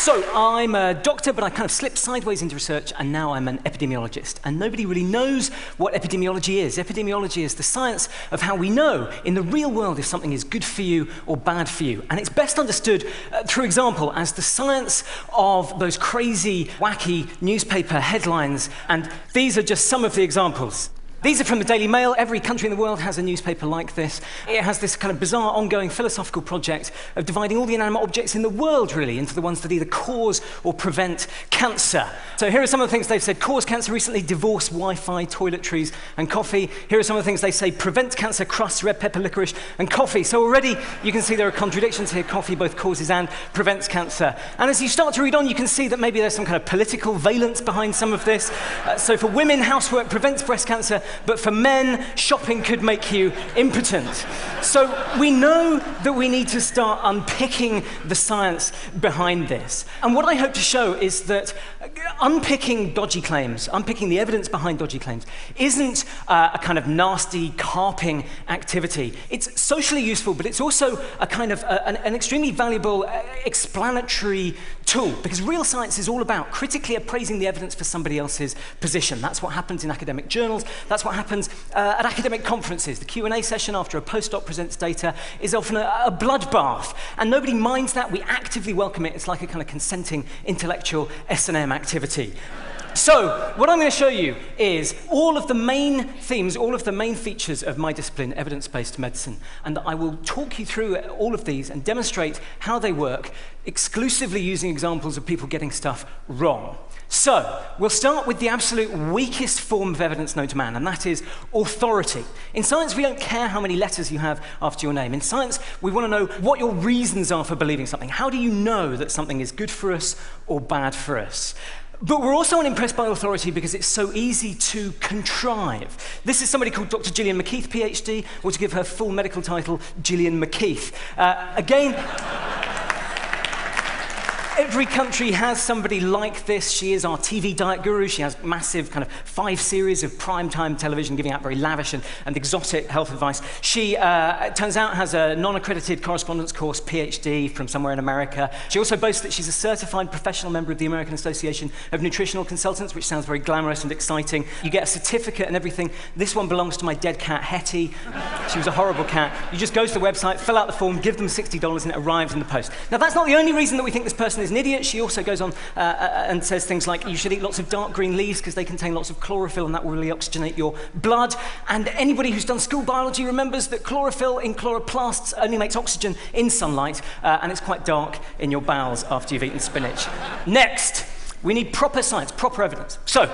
So I'm a doctor, but I kind of slipped sideways into research, and now I'm an epidemiologist. And nobody really knows what epidemiology is. Epidemiology is the science of how we know in the real world if something is good for you or bad for you. And it's best understood through example as the science of those crazy, wacky newspaper headlines. And these are just some of the examples. These are from the Daily Mail. Every country in the world has a newspaper like this. It has this kind of bizarre, ongoing philosophical project of dividing all the inanimate objects in the world, really, into the ones that either cause or prevent cancer. So here are some of the things they've said. Cause cancer recently: divorce, Wi-Fi, toiletries, and coffee. Here are some of the things they say: prevent cancer, crusts, red pepper, licorice, and coffee. So already you can see there are contradictions here. Coffee both causes and prevents cancer. And as you start to read on, you can see that maybe there's some kind of political valence behind some of this. So for women, housework prevents breast cancer, but for men, shopping could make you impotent. So we know that we need to start unpicking the science behind this. And what I hope to show is that unpicking dodgy claims, unpicking the evidence behind dodgy claims, isn't a kind of nasty carping activity. It's socially useful, but it's also a kind of an extremely valuable explanatory tool, because real science is all about critically appraising the evidence for somebody else's position. That's what happens in academic journals. That's what happens at academic conferences. The Q&A session after a postdoc presents data is often a bloodbath, and nobody minds that. We actively welcome it. It's like a kind of consenting intellectual S&M activity. So what I'm going to show you is all of the main themes, all of the main features of my discipline, evidence-based medicine, and I will talk you through all of these and demonstrate how they work, exclusively using examples of people getting stuff wrong. So we'll start with the absolute weakest form of evidence known to man, and that is authority. In science, we don't care how many letters you have after your name. In science, we want to know what your reasons are for believing something. How do you know that something is good for us or bad for us? But we're also unimpressed by authority because it's so easy to contrive. This is somebody called Dr. Gillian McKeith, PhD, or to give her full medical title, Gillian McKeith. Again, every country has somebody like this. She is our TV diet guru. She has massive kind of 5 series of primetime television giving out very lavish and exotic health advice. She, it turns out, has a non-accredited correspondence course PhD from somewhere in America. She also boasts that she's a certified professional member of the American Association of Nutritional Consultants, which sounds very glamorous and exciting. You get a certificate and everything. This one belongs to my dead cat, Hetty. She was a horrible cat. You just go to the website, fill out the form, give them $60, and it arrives in the post. Now, that's not the only reason that we think this person is an idiot. She also goes on and says things like you should eat lots of dark green leaves because they contain lots of chlorophyll and that will really oxygenate your blood. And anybody who's done school biology remembers that chlorophyll in chloroplasts only makes oxygen in sunlight, and it's quite dark in your bowels after you've eaten spinach. Next. We need proper science, proper evidence. So,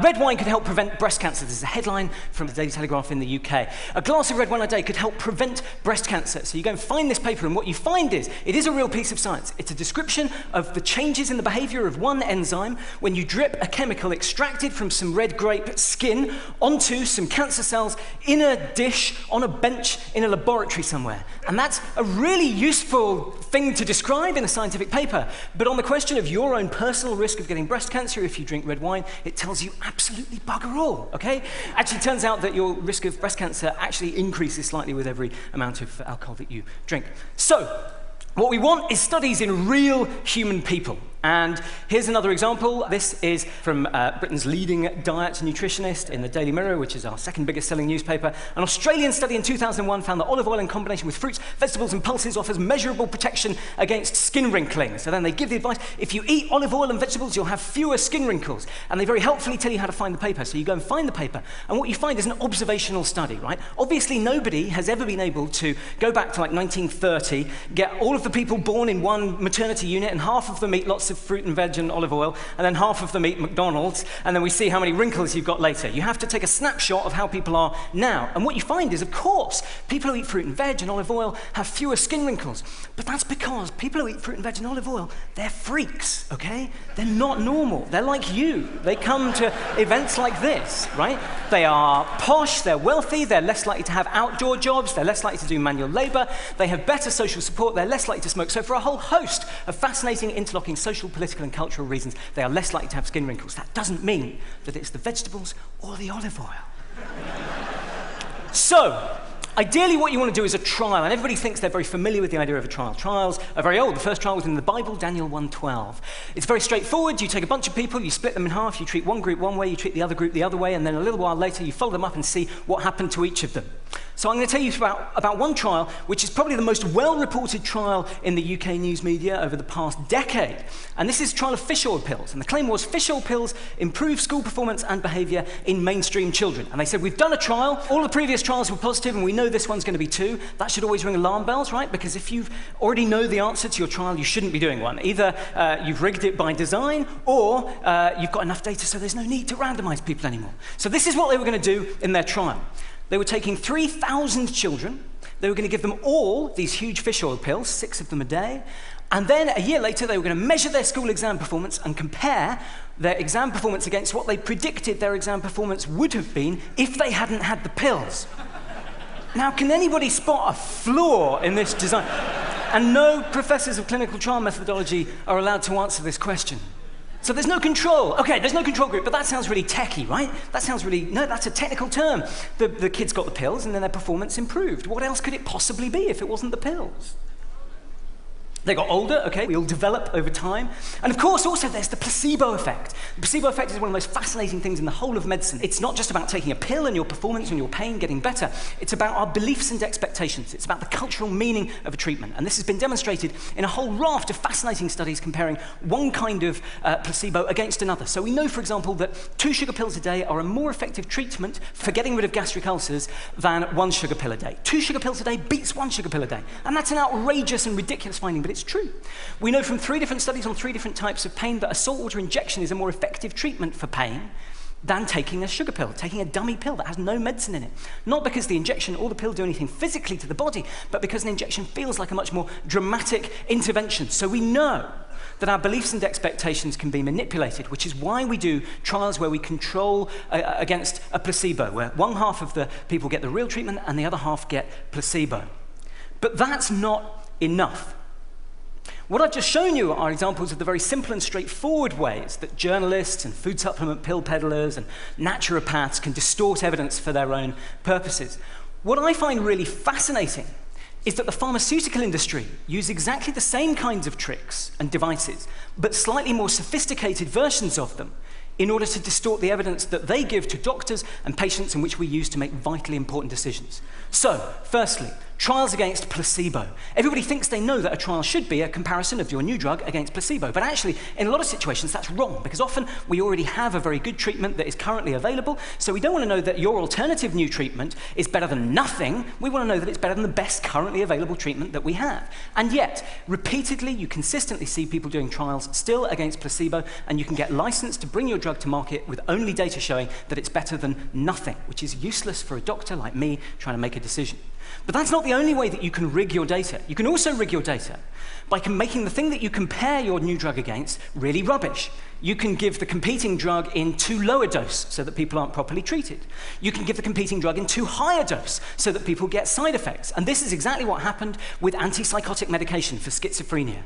red wine could help prevent breast cancer. This is a headline from the Daily Telegraph in the UK. A glass of red wine a day could help prevent breast cancer. So you go and find this paper, and what you find is, it is a real piece of science. It's a description of the changes in the behavior of one enzyme when you drip a chemical extracted from some red grape skin onto some cancer cells in a dish on a bench in a laboratory somewhere. And that's a really useful thing to describe in a scientific paper. But on the question of your own personal risk of getting breast cancer if you drink red wine, it tells you absolutely bugger all, okay? Actually, it turns out that your risk of breast cancer actually increases slightly with every amount of alcohol that you drink. So, what we want is studies in real human people. And here's another example. This is from Britain's leading diet nutritionist in the Daily Mirror, which is our second biggest selling newspaper. An Australian study in 2001 found that olive oil in combination with fruits, vegetables, and pulses offers measurable protection against skin wrinkling. So then they give the advice, if you eat olive oil and vegetables, you'll have fewer skin wrinkles. And they very helpfully tell you how to find the paper. So you go and find the paper, and what you find is an observational study, right? Obviously, nobody has ever been able to go back to like 1930, get all of the people born in one maternity unit, and half of them eat lots of fruit and veg and olive oil, and then half of them eat McDonald's, and then we see how many wrinkles you've got later. You have to take a snapshot of how people are now. And what you find is, of course, people who eat fruit and veg and olive oil have fewer skin wrinkles. But that's because people who eat fruit and veg and olive oil, they're freaks, okay? They're not normal. They're like you. They come to events like this, right? They are posh, they're wealthy, they're less likely to have outdoor jobs, they're less likely to do manual labor, they have better social support, they're less likely to smoke. So for a whole host of fascinating, interlocking social, political, and cultural reasons, they are less likely to have skin wrinkles. That doesn't mean that it's the vegetables or the olive oil. So, Ideally, what you want to do is a trial, and everybody thinks they're very familiar with the idea of a trial. Trials are very old. The first trial was in the Bible, Daniel 1:12. It's very straightforward. You take a bunch of people, you split them in half, you treat one group one way, you treat the other group the other way, and then a little while later, you follow them up and see what happened to each of them. So I'm going to tell you about one trial, which is probably the most well-reported trial in the UK news media over the past decade. And this is a trial of fish oil pills. And the claim was fish oil pills improve school performance and behavior in mainstream children. And they said, we've done a trial. All the previous trials were positive, and we know this one's going to be too. That should always ring alarm bells, right? Because if you already know the answer to your trial, you shouldn't be doing one. Either you've rigged it by design, or you've got enough data so there's no need to randomize people anymore. So this is what they were going to do in their trial. They were taking 3,000 children. They were going to give them all these huge fish oil pills, 6 of them a day. And then a year later, they were going to measure their school exam performance and compare their exam performance against what they predicted their exam performance would have been if they hadn't had the pills. Now, can anybody spot a flaw in this design? And no professors of clinical trial methodology are allowed to answer this question. So there's no control. Okay, there's no control group, but that sounds really techie, right? That sounds really, no, that's a technical term. The kids got the pills and then their performance improved. What else could it possibly be if it wasn't the pills? They got older, okay, we all develop over time. And of course, also there's the placebo effect. The placebo effect is one of the most fascinating things in the whole of medicine. It's not just about taking a pill and your performance and your pain getting better. It's about our beliefs and expectations. It's about the cultural meaning of a treatment. And this has been demonstrated in a whole raft of fascinating studies comparing one kind of placebo against another. So we know, for example, that 2 sugar pills a day are a more effective treatment for getting rid of gastric ulcers than 1 sugar pill a day. 2 sugar pills a day beats 1 sugar pill a day. And that's an outrageous and ridiculous finding, but it's true. We know from 3 different studies on 3 different types of pain that a saltwater injection is a more effective treatment for pain than taking a sugar pill, taking a dummy pill that has no medicine in it. Not because the injection or the pill do anything physically to the body, but because an injection feels like a much more dramatic intervention. So we know that our beliefs and expectations can be manipulated, which is why we do trials where we control against a placebo, where one half of the people get the real treatment and the other half get placebo. But that's not enough. What I've just shown you are examples of the very simple and straightforward ways that journalists and food supplement pill peddlers and naturopaths can distort evidence for their own purposes. What I find really fascinating is that the pharmaceutical industry use exactly the same kinds of tricks and devices, but slightly more sophisticated versions of them, in order to distort the evidence that they give to doctors and patients and which we use to make vitally important decisions. So, firstly, trials against placebo. Everybody thinks they know that a trial should be a comparison of your new drug against placebo, but actually, in a lot of situations, that's wrong, because often we already have a very good treatment that is currently available, so we don't want to know that your alternative new treatment is better than nothing. We want to know that it's better than the best currently available treatment that we have. And yet, repeatedly, you consistently see people doing trials still against placebo, and you can get licensed to bring your drug to market with only data showing that it's better than nothing, which is useless for a doctor like me trying to make a decision. But that's not the only way that you can rig your data. You can also rig your data by making the thing that you compare your new drug against really rubbish. You can give the competing drug in too low a dose so that people aren't properly treated. You can give the competing drug in too high a dose so that people get side effects. And this is exactly what happened with antipsychotic medication for schizophrenia.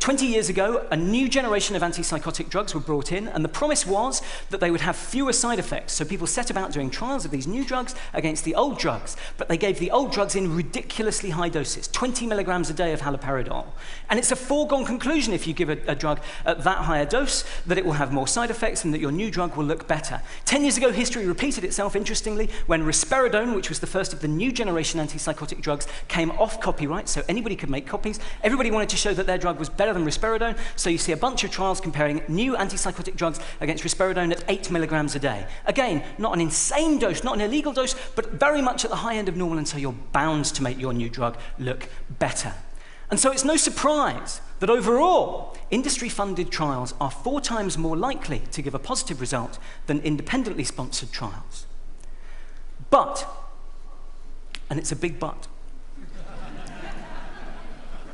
20 years ago, a new generation of antipsychotic drugs were brought in, and the promise was that they would have fewer side effects. So people set about doing trials of these new drugs against the old drugs, but they gave the old drugs in ridiculously high doses, 20 milligrams a day of haloperidol. And it's a foregone conclusion if you give a drug at that higher dose that it will have more side effects and that your new drug will look better. 10 years ago, history repeated itself, interestingly, when risperidone, which was the first of the new generation antipsychotic drugs, came off copyright, so anybody could make copies. Everybody wanted to show that their drug was better than risperidone, so you see a bunch of trials comparing new antipsychotic drugs against risperidone at 8 milligrams a day. Again, not an insane dose, not an illegal dose, but very much at the high end of normal, and so you're bound to make your new drug look better. And so it's no surprise that overall, industry-funded trials are 4 times more likely to give a positive result than independently sponsored trials. But, and it's a big but,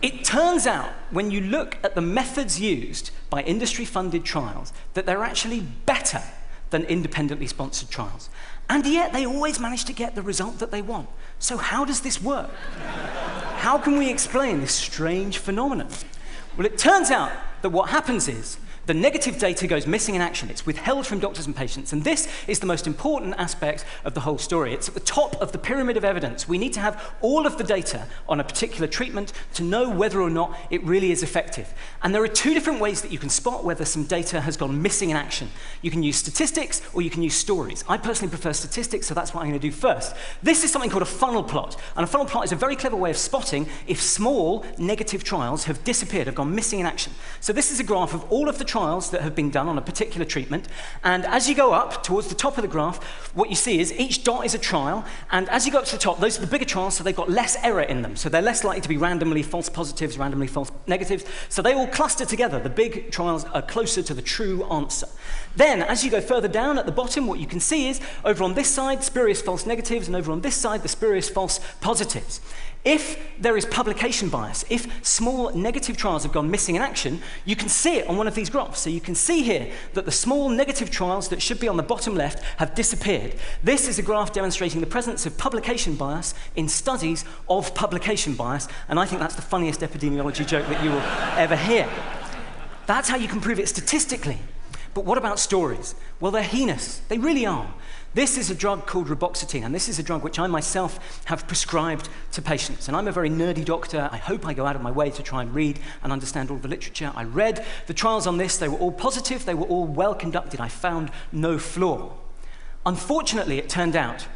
it turns out, when you look at the methods used by industry-funded trials, that they're actually better than independently sponsored trials. And yet, they always manage to get the result that they want. So how does this work? How can we explain this strange phenomenon? Well, it turns out that what happens is The negative data goes missing in action. It's withheld from doctors and patients. And this is the most important aspect of the whole story. It's at the top of the pyramid of evidence. We need to have all of the data on a particular treatment to know whether or not it really is effective. And there are two different ways that you can spot whether some data has gone missing in action. You can use statistics or you can use stories. I personally prefer statistics, so that's what I'm going to do first. This is something called a funnel plot. And a funnel plot is a very clever way of spotting if small negative trials have disappeared, have gone missing in action. So this is a graph of all of the trials that have been done on a particular treatment. And as you go up towards the top of the graph, what you see is each dot is a trial. And as you go up to the top, those are the bigger trials, so they've got less error in them. So they're less likely to be randomly false positives, randomly false negatives. So they all cluster together. The big trials are closer to the true answer. Then, as you go further down at the bottom, what you can see is over on this side, spurious false negatives, and over on this side, the spurious false positives. If there is publication bias, if small negative trials have gone missing in action, you can see it on one of these graphs. So you can see here that the small negative trials that should be on the bottom left have disappeared. This is a graph demonstrating the presence of publication bias in studies of publication bias, and I think that's the funniest epidemiology joke that you will ever hear. That's how you can prove it statistically. But what about stories? Well, they're heinous. They really are. This is a drug called reboxetine, and this is a drug which I myself have prescribed to patients. And I'm a very nerdy doctor. I hope I go out of my way to try and read and understand all the literature. I read the trials on this. They were all positive. They were all well conducted. I found no flaw. Unfortunately, it turned out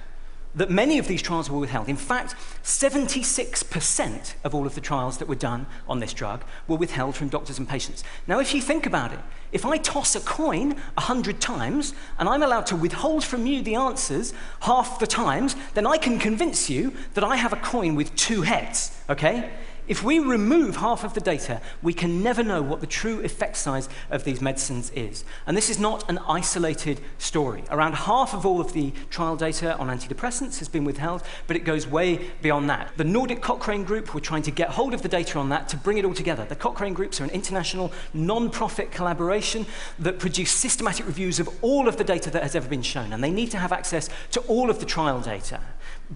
that many of these trials were withheld. In fact, 76% of all of the trials that were done on this drug were withheld from doctors and patients. Now, if you think about it, if I toss a coin 100 times and I'm allowed to withhold from you the answers half the times, then I can convince you that I have a coin with two heads, okay? If we remove half of the data, we can never know what the true effect size of these medicines is. And this is not an isolated story. Around half of all of the trial data on antidepressants has been withheld, but it goes way beyond that. The Nordic Cochrane Group were trying to get hold of the data on that to bring it all together. The Cochrane Groups are an international non-profit collaboration that produce systematic reviews of all of the data that has ever been shown, and they need to have access to all of the trial data.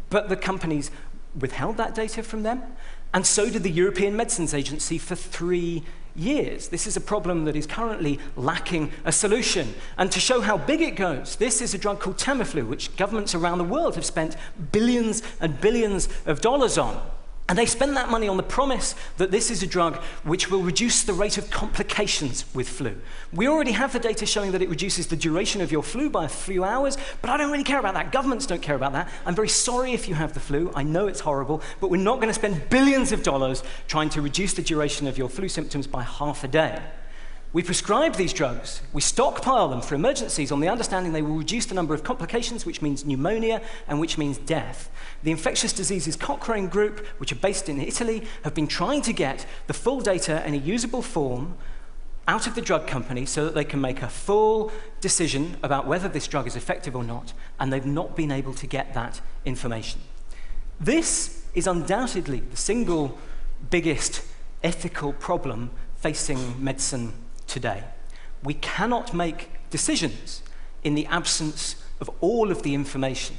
But the companies withheld that data from them, and so did the European Medicines Agency for 3 years. This is a problem that is currently lacking a solution. And to show how big it goes, this is a drug called Tamiflu, which governments around the world have spent billions and billions of dollars on. And they spend that money on the promise that this is a drug which will reduce the rate of complications with flu. We already have the data showing that it reduces the duration of your flu by a few hours, but I don't really care about that. Governments don't care about that. I'm very sorry if you have the flu. I know it's horrible, but we're not going to spend billions of dollars trying to reduce the duration of your flu symptoms by half a day. We prescribe these drugs, we stockpile them for emergencies on the understanding they will reduce the number of complications, which means pneumonia and which means death. The Infectious Diseases Cochrane Group, which are based in Italy, have been trying to get the full data in a usable form out of the drug company so that they can make a full decision about whether this drug is effective or not, and they've not been able to get that information. This is undoubtedly the single biggest ethical problem facing medicine today. We cannot make decisions in the absence of all of the information.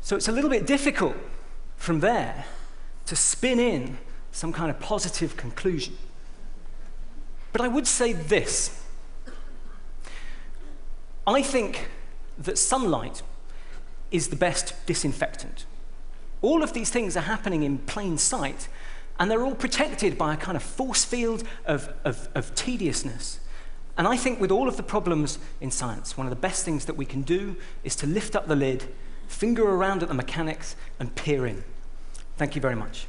So it's a little bit difficult from there to spin in some kind of positive conclusion. But I would say this. I think that sunlight is the best disinfectant. All of these things are happening in plain sight, and they're all protected by a kind of force field of tediousness. And I think with all of the problems in science, one of the best things that we can do is to lift up the lid, finger around at the mechanics, and peer in. Thank you very much.